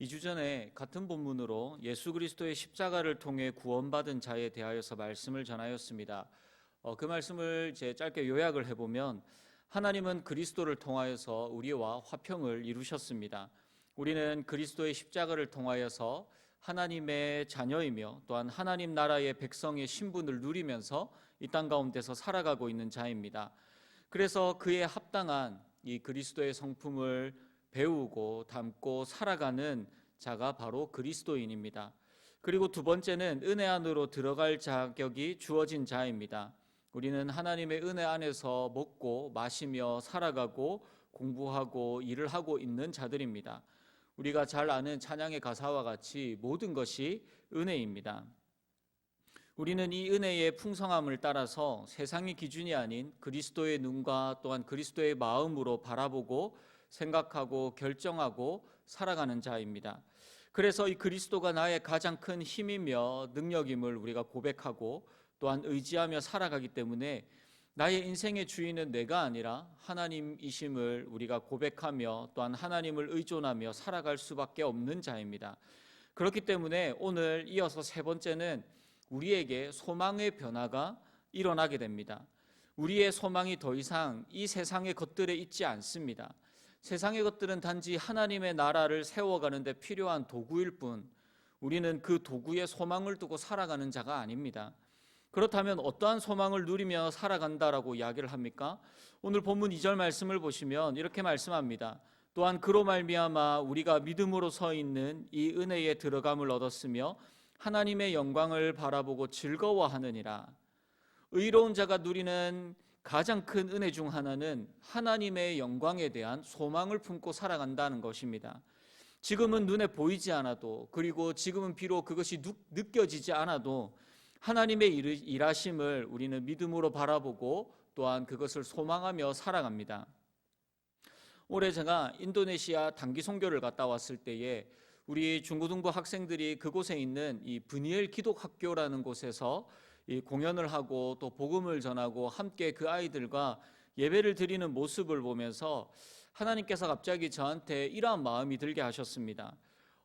2주 전에 같은 본문으로 예수 그리스도의 십자가를 통해 구원받은 자에 대하여서 말씀을 전하였습니다. 그 말씀을 짧게 요약을 해보면 하나님은 그리스도를 통하여서 우리와 화평을 이루셨습니다. 우리는 그리스도의 십자가를 통하여서 하나님의 자녀이며 또한 하나님 나라의 백성의 신분을 누리면서 이 땅 가운데서 살아가고 있는 자입니다. 그래서 그에 합당한 이 그리스도의 성품을 배우고 담고 살아가는 자가 바로 그리스도인입니다. 그리고 두 번째는 은혜 안으로 들어갈 자격이 주어진 자입니다. 우리는 하나님의 은혜 안에서 먹고 마시며 살아가고 공부하고 일을 하고 있는 자들입니다. 우리가 잘 아는 찬양의 가사와 같이 모든 것이 은혜입니다. 우리는 이 은혜의 풍성함을 따라서 세상의 기준이 아닌 그리스도의 눈과 또한 그리스도의 마음으로 바라보고 생각하고 결정하고 살아가는 자입니다. 그래서 이 그리스도가 나의 가장 큰 힘이며 능력임을 우리가 고백하고 또한 의지하며 살아가기 때문에 나의 인생의 주인은 내가 아니라 하나님이심을 우리가 고백하며 또한 하나님을 의존하며 살아갈 수밖에 없는 자입니다. 그렇기 때문에 오늘 이어서 세 번째는 우리에게 소망의 변화가 일어나게 됩니다. 우리의 소망이 더 이상 이 세상의 것들에 있지 않습니다. 세상의 것들은 단지 하나님의 나라를 세워가는 데 필요한 도구일 뿐 우리는 그 도구에 소망을 두고 살아가는 자가 아닙니다. 그렇다면 어떠한 소망을 누리며 살아간다라고 이야기를 합니까? 오늘 본문 2절 말씀을 보시면 이렇게 말씀합니다. 또한 그로 말미암아 우리가 믿음으로 서 있는 이 은혜에 들어감을 얻었으며 하나님의 영광을 바라보고 즐거워하느니라. 의로운 자가 누리는 가장 큰 은혜 중 하나는 하나님의 영광에 대한 소망을 품고 살아간다는 것입니다. 지금은 눈에 보이지 않아도, 그리고 지금은 비록 그것이 느껴지지 않아도 하나님의 일하심을 우리는 믿음으로 바라보고 또한 그것을 소망하며 살아갑니다. 올해 제가 인도네시아 단기 선교를 갔다 왔을 때에 우리 중고등부 학생들이 그곳에 있는 이 브니엘 기독학교라는 곳에서 이 공연을 하고 또 복음을 전하고 함께 그 아이들과 예배를 드리는 모습을 보면서 하나님께서 갑자기 저한테 이러한 마음이 들게 하셨습니다.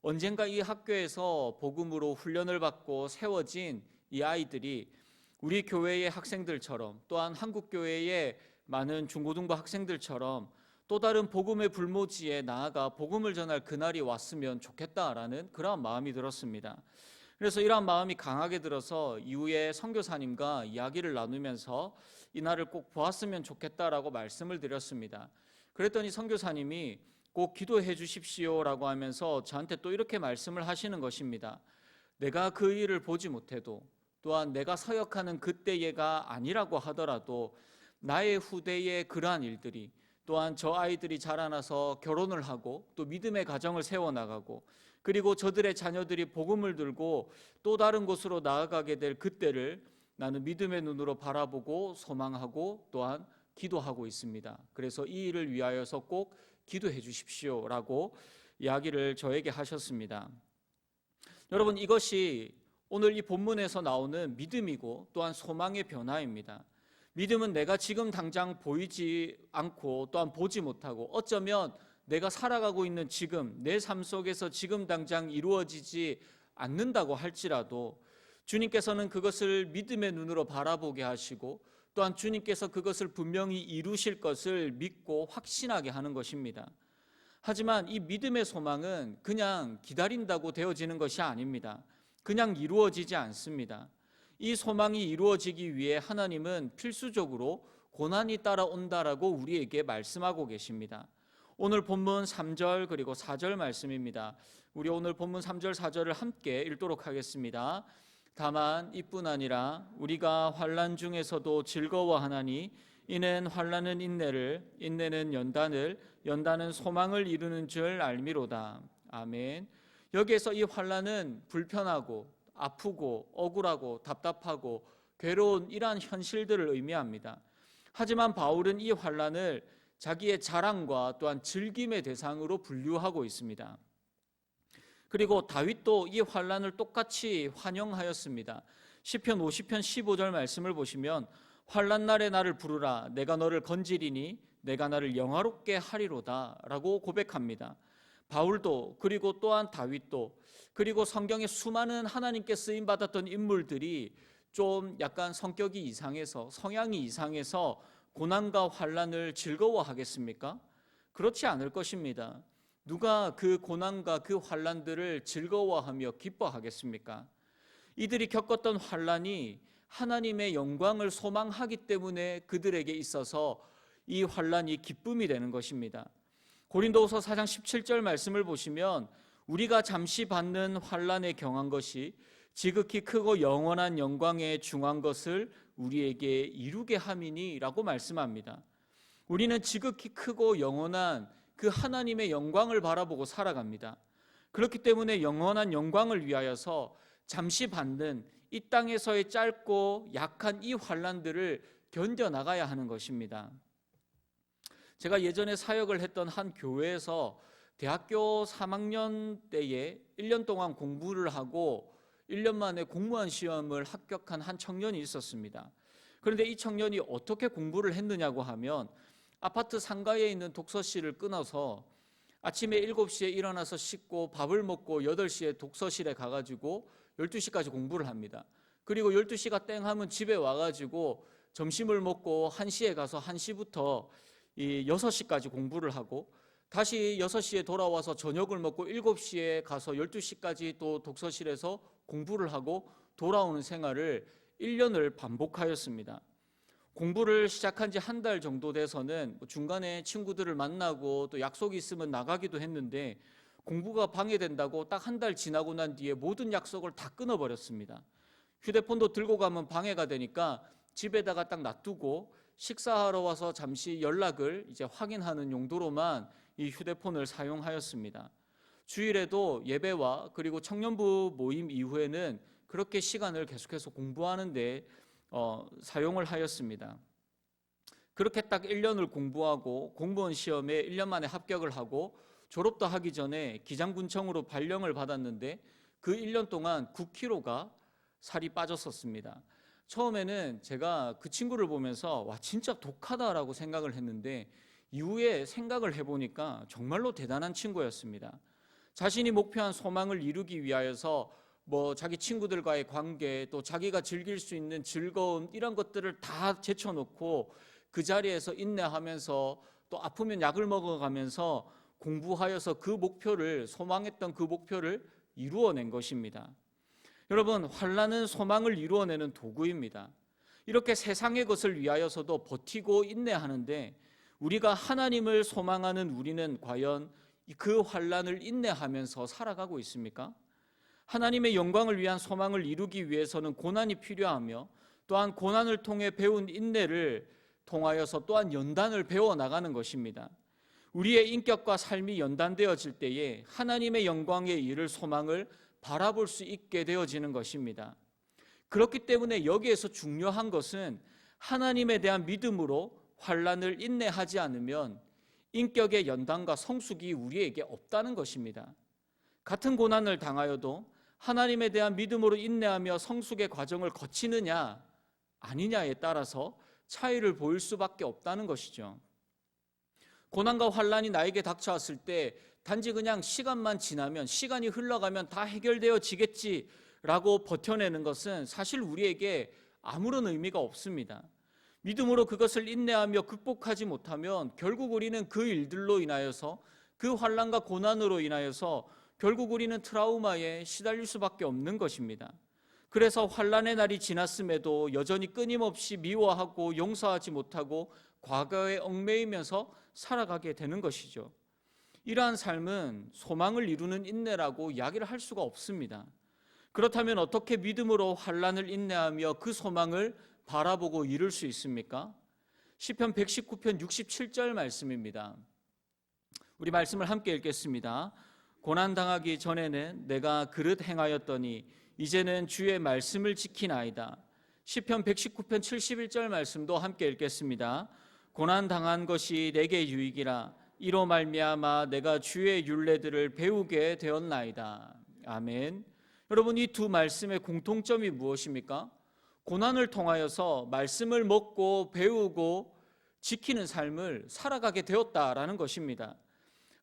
언젠가 이 학교에서 복음으로 훈련을 받고 세워진 이 아이들이 우리 교회의 학생들처럼 또한 한국 교회의 많은 중고등부 학생들처럼 또 다른 복음의 불모지에 나아가 복음을 전할 그날이 왔으면 좋겠다라는 그러한 마음이 들었습니다. 그래서 이러한 마음이 강하게 들어서 이후에 선교사님과 이야기를 나누면서 이날을 꼭 보았으면 좋겠다라고 말씀을 드렸습니다. 그랬더니 선교사님이 꼭 기도해 주십시오라고 하면서 저한테 또 이렇게 말씀을 하시는 것입니다. 내가 그 일을 보지 못해도 또한 내가 사역하는 그때가 아니라고 하더라도 나의 후대의 그러한 일들이 또한 저 아이들이 자라나서 결혼을 하고 또 믿음의 가정을 세워나가고 그리고 저들의 자녀들이 복음을 들고 또 다른 곳으로 나아가게 될 그때를 나는 믿음의 눈으로 바라보고 소망하고 또한 기도하고 있습니다. 그래서 이 일을 위하여서 꼭 기도해 주십시오라고 이야기를 저에게 하셨습니다. 여러분, 이것이 오늘 이 본문에서 나오는 믿음이고 또한 소망의 변화입니다. 믿음은 내가 지금 당장 보이지 않고 또한 보지 못하고 어쩌면 내가 살아가고 있는 지금 내 삶 속에서 지금 당장 이루어지지 않는다고 할지라도 주님께서는 그것을 믿음의 눈으로 바라보게 하시고 또한 주님께서 그것을 분명히 이루실 것을 믿고 확신하게 하는 것입니다. 하지만 이 믿음의 소망은 그냥 기다린다고 되어지는 것이 아닙니다. 그냥 이루어지지 않습니다. 이 소망이 이루어지기 위해 하나님은 필수적으로 고난이 따라온다라고 우리에게 말씀하고 계십니다. 오늘 본문 3절 그리고 4절 말씀입니다. 우리 오늘 본문 3절 4절을 함께 읽도록 하겠습니다. 다만 이뿐 아니라 우리가 환난 중에서도 즐거워하나니 이는 환난은 인내를, 인내는 연단을, 연단은 소망을 이루는 줄 알미로다. 아멘. 여기에서 이 환난은 불편하고 아프고 억울하고 답답하고 괴로운 이러한 현실들을 의미합니다. 하지만 바울은 이 환난을 자기의 자랑과 또한 즐김의 대상으로 분류하고 있습니다. 그리고 다윗도 이 환난을 똑같이 환영하였습니다. 시편 50편 15절 말씀을 보시면 환난 날에 나를 부르라 내가 너를 건지리니 내가 나를 영화롭게 하리로다 라고 고백합니다. 바울도, 그리고 또한 다윗도, 그리고 성경의 수많은 하나님께 쓰임 받았던 인물들이 좀 약간 성격이 이상해서, 성향이 이상해서 고난과 환난을 즐거워하겠습니까? 그렇지 않을 것입니다. 누가 그 고난과 그 환난들을 즐거워하며 기뻐하겠습니까? 이들이 겪었던 환난이 하나님의 영광을 소망하기 때문에 그들에게 있어서 이 환난이 기쁨이 되는 것입니다. 고린도후서 4장 17절 말씀을 보시면 우리가 잠시 받는 환난에 경한 것이 지극히 크고 영원한 영광에 중한 것을 우리에게 이루게 함이니라고 말씀합니다. 우리는 지극히 크고 영원한 그 하나님의 영광을 바라보고 살아갑니다. 그렇기 때문에 영원한 영광을 위하여서 잠시 받는 이 땅에서의 짧고 약한 이 환난들을 견뎌나가야 하는 것입니다. 제가 예전에 사역을 했던 한 교회에서 대학교 3학년 때에 1년 동안 공부를 하고 1년 만에 공무원 시험을 합격한 한 청년이 있었습니다. 그런데 이 청년이 어떻게 공부를 했느냐고 하면 아파트 상가에 있는 독서실을 끊어서 아침에 7시에 일어나서 씻고 밥을 먹고 8시에 독서실에 가가지고 12시까지 공부를 합니다. 그리고 12시가 땡 하면 집에 와가지고 점심을 먹고 1시에 가서 1시부터 6시까지 공부를 하고 다시 6시에 돌아와서 저녁을 먹고 7시에 가서 12시까지 또 독서실에서 공부를 하고 돌아오는 생활을 1년을 반복하였습니다. 공부를 시작한 지 한 달 정도 돼서는 중간에 친구들을 만나고 또 약속이 있으면 나가기도 했는데 공부가 방해된다고 딱 한 달 지나고 난 뒤에 모든 약속을 다 끊어버렸습니다. 휴대폰도 들고 가면 방해가 되니까 집에다가 딱 놔두고 식사하러 와서 잠시 연락을 이제 확인하는 용도로만 이 휴대폰을 사용하였습니다. 주일에도 예배와 그리고 청년부 모임 이후에는 그렇게 시간을 계속해서 공부하는 데 사용을 하였습니다. 그렇게 딱 1년을 공부하고 공무원 시험에 1년 만에 합격을 하고 졸업도 하기 전에 기장군청으로 발령을 받았는데 그 1년 동안 9kg가 살이 빠졌었습니다. 처음에는 제가 그 친구를 보면서 와 진짜 독하다라고 생각을 했는데 이후에 생각을 해보니까 정말로 대단한 친구였습니다. 자신이 목표한 소망을 이루기 위하여서 자기 친구들과의 관계 또 자기가 즐길 수 있는 즐거움 이런 것들을 다 제쳐놓고 그 자리에서 인내하면서 또 아프면 약을 먹어가면서 공부하여서 그 목표를 소망했던 그 목표를 이루어낸 것입니다. 여러분, 환난은 소망을 이루어내는 도구입니다. 이렇게 세상의 것을 위하여서도 버티고 인내하는데 우리가 하나님을 소망하는 우리는 과연 그 환난을 인내하면서 살아가고 있습니까? 하나님의 영광을 위한 소망을 이루기 위해서는 고난이 필요하며 또한 고난을 통해 배운 인내를 통하여서 또한 연단을 배워나가는 것입니다. 우리의 인격과 삶이 연단되어질 때에 하나님의 영광의 일을 소망을 바라볼 수 있게 되어지는 것입니다. 그렇기 때문에 여기에서 중요한 것은 하나님에 대한 믿음으로 환난을 인내하지 않으면 인격의 연단과 성숙이 우리에게 없다는 것입니다. 같은 고난을 당하여도 하나님에 대한 믿음으로 인내하며 성숙의 과정을 거치느냐 아니냐에 따라서 차이를 보일 수밖에 없다는 것이죠. 고난과 환난이 나에게 닥쳐왔을 때 단지 그냥 시간만 지나면 시간이 흘러가면 다 해결되어지겠지라고 버텨내는 것은 사실 우리에게 아무런 의미가 없습니다. 믿음으로 그것을 인내하며 극복하지 못하면 결국 우리는 그 일들로 인하여서 그 환난과 고난으로 인하여서 결국 우리는 트라우마에 시달릴 수밖에 없는 것입니다. 그래서 환난의 날이 지났음에도 여전히 끊임없이 미워하고 용서하지 못하고 과거에 얽매이면서 살아가게 되는 것이죠. 이러한 삶은 소망을 이루는 인내라고 이야기를 할 수가 없습니다. 그렇다면 어떻게 믿음으로 환난을 인내하며 그 소망을 바라보고 이룰 수 있습니까? 시편 119편 67절 말씀입니다. 우리 말씀을 함께 읽겠습니다. 고난당하기 전에는 내가 그릇 행하였더니 이제는 주의 말씀을 지키나이다. 시편 119편 71절 말씀도 함께 읽겠습니다. 고난당한 것이 내게 유익이라 이로 말미암아 내가 주의 율례들을 배우게 되었나이다. 아멘. 여러분, 이 두 말씀의 공통점이 무엇입니까? 고난을 통하여서 말씀을 먹고 배우고 지키는 삶을 살아가게 되었다라는 것입니다.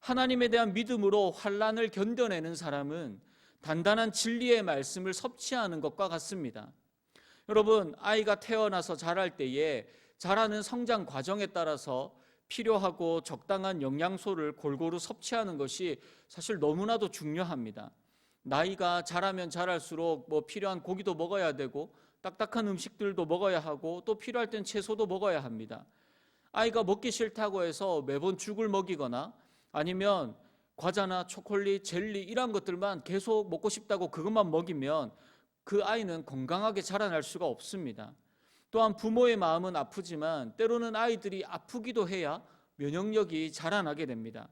하나님에 대한 믿음으로 환난을 견뎌내는 사람은 단단한 진리의 말씀을 섭취하는 것과 같습니다. 여러분, 아이가 태어나서 자랄 때에 자라는 성장 과정에 따라서 필요하고 적당한 영양소를 골고루 섭취하는 것이 사실 너무나도 중요합니다. 나이가 자라면 자랄수록 필요한 고기도 먹어야 되고 딱딱한 음식들도 먹어야 하고 또 필요할 땐 채소도 먹어야 합니다. 아이가 먹기 싫다고 해서 매번 죽을 먹이거나 아니면 과자나 초콜릿, 젤리 이런 것들만 계속 먹고 싶다고 그것만 먹이면 그 아이는 건강하게 자라날 수가 없습니다. 또한 부모의 마음은 아프지만 때로는 아이들이 아프기도 해야 면역력이 자라나게 됩니다.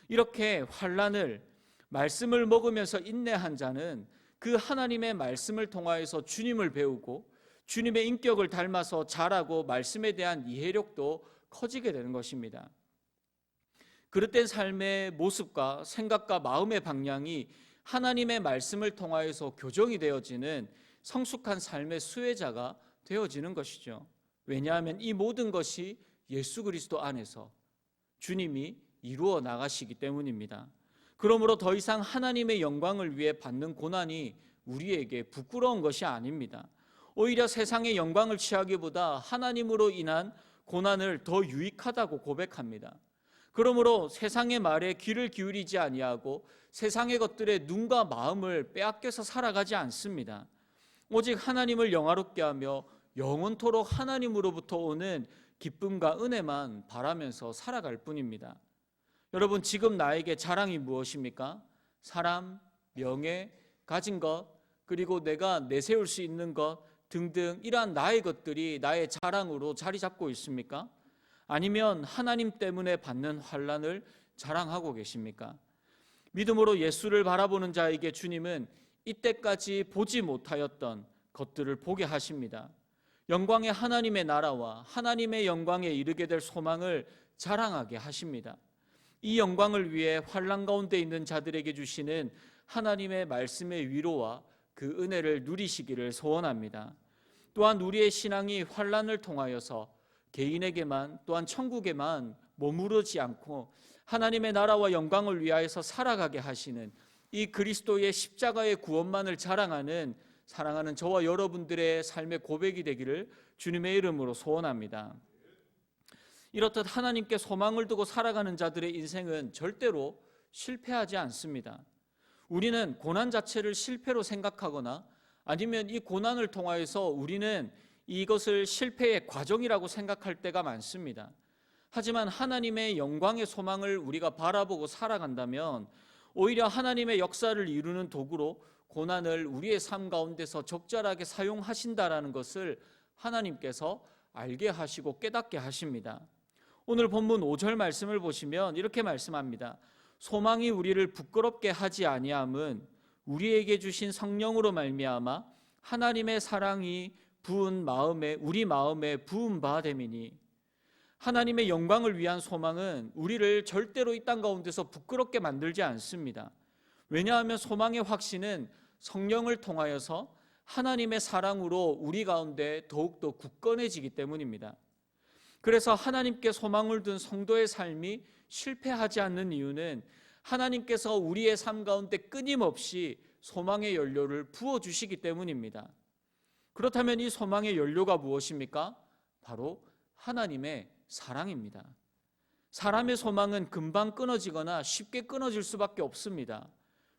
이렇게 환난을 말씀을 먹으면서 인내한 자는 그 하나님의 말씀을 통하여서 주님을 배우고 주님의 인격을 닮아서 자라고 말씀에 대한 이해력도 커지게 되는 것입니다. 그릇된 삶의 모습과 생각과 마음의 방향이 하나님의 말씀을 통하여서 교정이 되어지는 성숙한 삶의 수혜자가 되어지는 것이죠. 왜냐하면 이 모든 것이 예수 그리스도 안에서 주님이 이루어 나가시기 때문입니다. 그러므로 더 이상 하나님의 영광을 위해 받는 고난이 우리에게 부끄러운 것이 아닙니다. 오히려 세상의 영광을 취하기보다 하나님으로 인한 고난을 더 유익하다고 고백합니다. 그러므로 세상의 말에 귀를 기울이지 아니하고 세상의 것들에 눈과 마음을 빼앗겨서 살아가지 않습니다. 오직 하나님을 영화롭게 하며 영원토록 하나님으로부터 오는 기쁨과 은혜만 바라면서 살아갈 뿐입니다. 여러분, 지금 나에게 자랑이 무엇입니까? 사람, 명예, 가진 것, 그리고 내가 내세울 수 있는 것 등등 이러한 나의 것들이 나의 자랑으로 자리 잡고 있습니까? 아니면 하나님 때문에 받는 환난을 자랑하고 계십니까? 믿음으로 예수를 바라보는 자에게 주님은 이때까지 보지 못하였던 것들을 보게 하십니다. 영광의 하나님의 나라와 하나님의 영광에 이르게 될 소망을 자랑하게 하십니다. 이 영광을 위해 환난 가운데 있는 자들에게 주시는 하나님의 말씀의 위로와 그 은혜를 누리시기를 소원합니다. 또한 우리의 신앙이 환난을 통하여서 개인에게만 또한 천국에만 머무르지 않고 하나님의 나라와 영광을 위하여서 살아가게 하시는 이 그리스도의 십자가의 구원만을 자랑하는 사랑하는 저와 여러분들의 삶의 고백이 되기를 주님의 이름으로 소원합니다. 이렇듯 하나님께 소망을 두고 살아가는 자들의 인생은 절대로 실패하지 않습니다. 우리는 고난 자체를 실패로 생각하거나 아니면 이 고난을 통하여서 우리는 이것을 실패의 과정이라고 생각할 때가 많습니다. 하지만 하나님의 영광의 소망을 우리가 바라보고 살아간다면 오히려 하나님의 역사를 이루는 도구로 고난을 우리의 삶 가운데서 적절하게 사용하신다라는 것을 하나님께서 알게 하시고 깨닫게 하십니다. 오늘 본문 5절 말씀을 보시면 이렇게 말씀합니다. 소망이 우리를 부끄럽게 하지 아니함은 우리에게 주신 성령으로 말미암아 하나님의 사랑이 부은 마음에 우리 마음에 부은 바 됨이니. 하나님의 영광을 위한 소망은 우리를 절대로 이 땅 가운데서 부끄럽게 만들지 않습니다. 왜냐하면 소망의 확신은 성령을 통하여서 하나님의 사랑으로 우리 가운데 더욱더 굳건해지기 때문입니다. 그래서 하나님께 소망을 둔 성도의 삶이 실패하지 않는 이유는 하나님께서 우리의 삶 가운데 끊임없이 소망의 연료를 부어주시기 때문입니다. 그렇다면 이 소망의 연료가 무엇입니까? 바로 하나님의 사랑입니다. 사람의 소망은 금방 끊어지거나 쉽게 끊어질 수밖에 없습니다.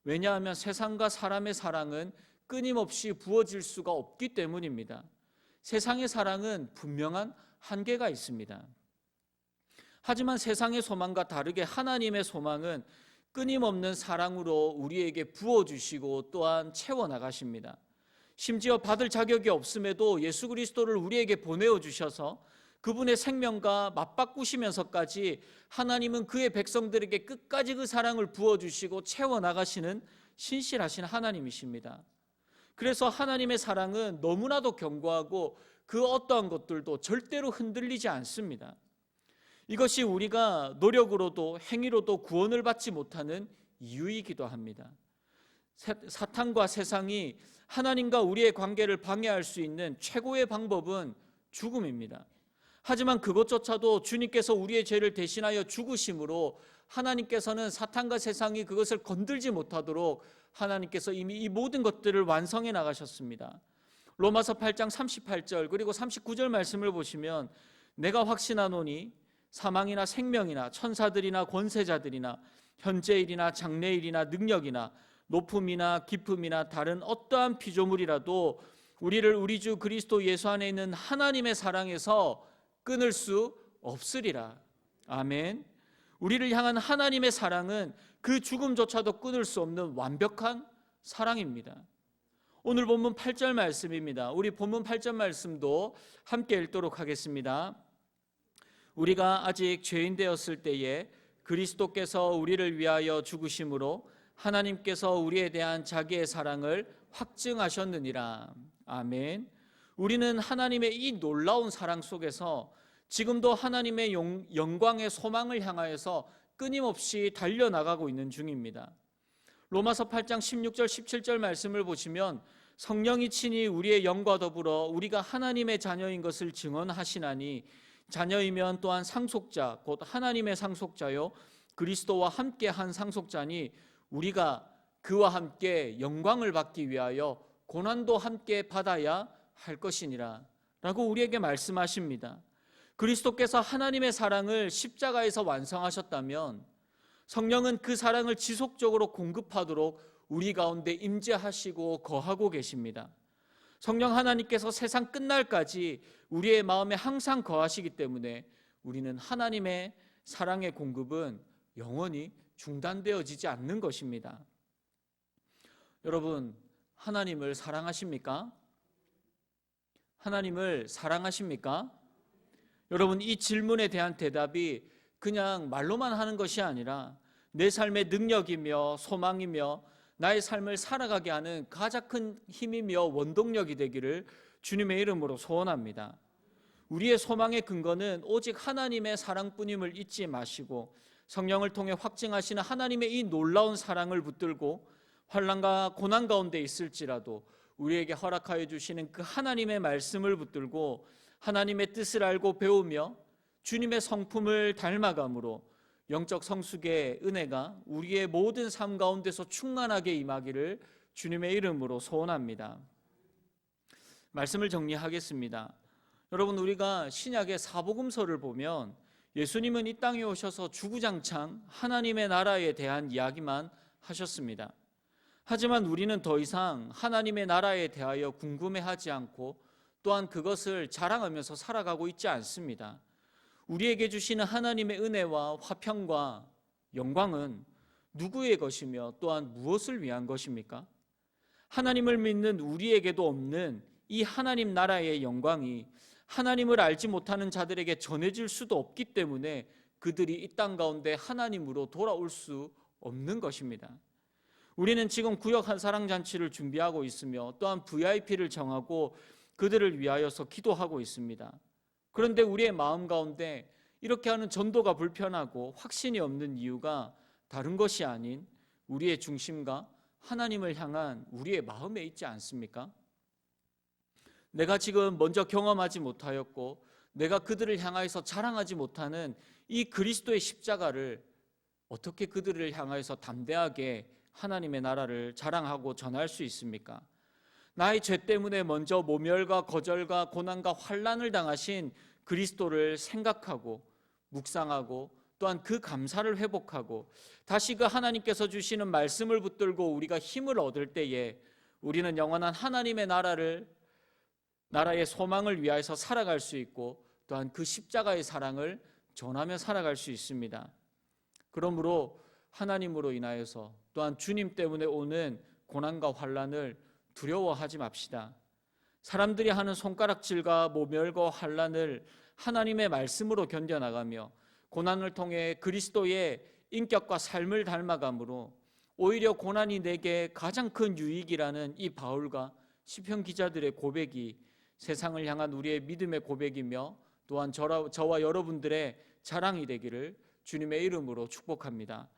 왜냐하면 세상과 사람의 사랑은 끊임없이 부어질 수가 없기 때문입니다. 세상의 사랑은 분명한 한계가 있습니다. 하지만 세상의 소망과 다르게 하나님의 소망은 끊임없는 사랑으로 우리에게 부어주시고 또한 채워나가십니다. 심지어 받을 자격이 없음에도 예수 그리스도를 우리에게 보내어 주셔서 그분의 생명과 맞바꾸시면서까지 하나님은 그의 백성들에게 끝까지 그 사랑을 부어주시고 채워나가시는 신실하신 하나님이십니다. 그래서 하나님의 사랑은 너무나도 견고하고 그 어떠한 것들도 절대로 흔들리지 않습니다. 이것이 우리가 노력으로도 행위로도 구원을 받지 못하는 이유이기도 합니다. 사탄과 세상이 하나님과 우리의 관계를 방해할 수 있는 최고의 방법은 죽음입니다. 하지만 그것조차도 주님께서 우리의 죄를 대신하여 죽으심으로 하나님께서는 사탄과 세상이 그것을 건들지 못하도록 하나님께서 이미 이 모든 것들을 완성해 나가셨습니다. 로마서 8장 38절 그리고 39절 말씀을 보시면 내가 확신하노니 사망이나 생명이나 천사들이나 권세자들이나 현재일이나 장래일이나 능력이나 높음이나 깊음이나 다른 어떠한 피조물이라도 우리를 우리 주 그리스도 예수 안에 있는 하나님의 사랑에서 끊을 수 없으리라. 아멘. 우리를 향한 하나님의 사랑은 그 죽음조차도 끊을 수 없는 완벽한 사랑입니다. 오늘 본문 8절 말씀입니다. 우리 본문 8절 말씀도 함께 읽도록 하겠습니다. 우리가 아직 죄인 되었을 때에 그리스도께서 우리를 위하여 죽으심으로 하나님께서 우리에 대한 자기의 사랑을 확증하셨느니라. 아멘. 우리는 하나님의 이 놀라운 사랑 속에서 지금도 하나님의 영광의 소망을 향하여서 끊임없이 달려나가고 있는 중입니다. 로마서 8장 16절 17절 말씀을 보시면 성령이 친히 우리의 영과 더불어 우리가 하나님의 자녀인 것을 증언하시나니 자녀이면 또한 상속자 곧 하나님의 상속자요 그리스도와 함께 한 상속자니 우리가 그와 함께 영광을 받기 위하여 고난도 함께 받아야 할 것이니라 라고 우리에게 말씀하십니다. 그리스도께서 하나님의 사랑을 십자가에서 완성하셨다면 성령은 그 사랑을 지속적으로 공급하도록 우리 가운데 임재하시고 거하고 계십니다. 성령 하나님께서 세상 끝날까지 우리의 마음에 항상 거하시기 때문에 우리는 하나님의 사랑의 공급은 영원히 중단되어지지 않는 것입니다. 여러분, 하나님을 사랑하십니까? 하나님을 사랑하십니까? 여러분, 이 질문에 대한 대답이 그냥 말로만 하는 것이 아니라 내 삶의 능력이며 소망이며 나의 삶을 살아가게 하는 가장 큰 힘이며 원동력이 되기를 주님의 이름으로 소원합니다. 우리의 소망의 근거는 오직 하나님의 사랑뿐임을 잊지 마시고 성령을 통해 확증하시는 하나님의 이 놀라운 사랑을 붙들고 환난과 고난 가운데 있을지라도 우리에게 허락하여 주시는 그 하나님의 말씀을 붙들고 하나님의 뜻을 알고 배우며 주님의 성품을 닮아감으로 영적 성숙의 은혜가 우리의 모든 삶 가운데서 충만하게 임하기를 주님의 이름으로 소원합니다. 말씀을 정리하겠습니다. 여러분, 우리가 신약의 사복음서를 보면 예수님은 이 땅에 오셔서 주구장창 하나님의 나라에 대한 이야기만 하셨습니다. 하지만 우리는 더 이상 하나님의 나라에 대하여 궁금해하지 않고 또한 그것을 자랑하면서 살아가고 있지 않습니다. 우리에게 주시는 하나님의 은혜와 화평과 영광은 누구의 것이며 또한 무엇을 위한 것입니까? 하나님을 믿는 우리에게도 없는 이 하나님 나라의 영광이 하나님을 알지 못하는 자들에게 전해질 수도 없기 때문에 그들이 이 땅 가운데 하나님으로 돌아올 수 없는 것입니다. 우리는 지금 구역 한사랑잔치를 준비하고 있으며 또한 VIP를 정하고 그들을 위하여서 기도하고 있습니다. 그런데 우리의 마음 가운데 이렇게 하는 전도가 불편하고 확신이 없는 이유가 다른 것이 아닌 우리의 중심과 하나님을 향한 우리의 마음에 있지 않습니까? 내가 지금 먼저 경험하지 못하였고 내가 그들을 향하여서 자랑하지 못하는 이 그리스도의 십자가를 어떻게 그들을 향하여서 담대하게 하나님의 나라를 자랑하고 전할 수 있습니까? 나의 죄 때문에 먼저 모멸과 거절과 고난과 환난을 당하신 그리스도를 생각하고 묵상하고 또한 그 감사를 회복하고 다시 그 하나님께서 주시는 말씀을 붙들고 우리가 힘을 얻을 때에 우리는 영원한 하나님의 나라의 소망을 위하여서 살아갈 수 있고 또한 그 십자가의 사랑을 전하며 살아갈 수 있습니다. 그러므로 하나님으로 인하여서 또한 주님 때문에 오는 고난과 환난을 두려워하지 맙시다. 사람들이 하는 손가락질과 모멸과 환난을 하나님의 말씀으로 견뎌나가며 고난을 통해 그리스도의 인격과 삶을 닮아감으로 오히려 고난이 내게 가장 큰 유익이라는 이 바울과 시편 기자들의 고백이 세상을 향한 우리의 믿음의 고백이며 또한 저와 여러분들의 자랑이 되기를 주님의 이름으로 축복합니다.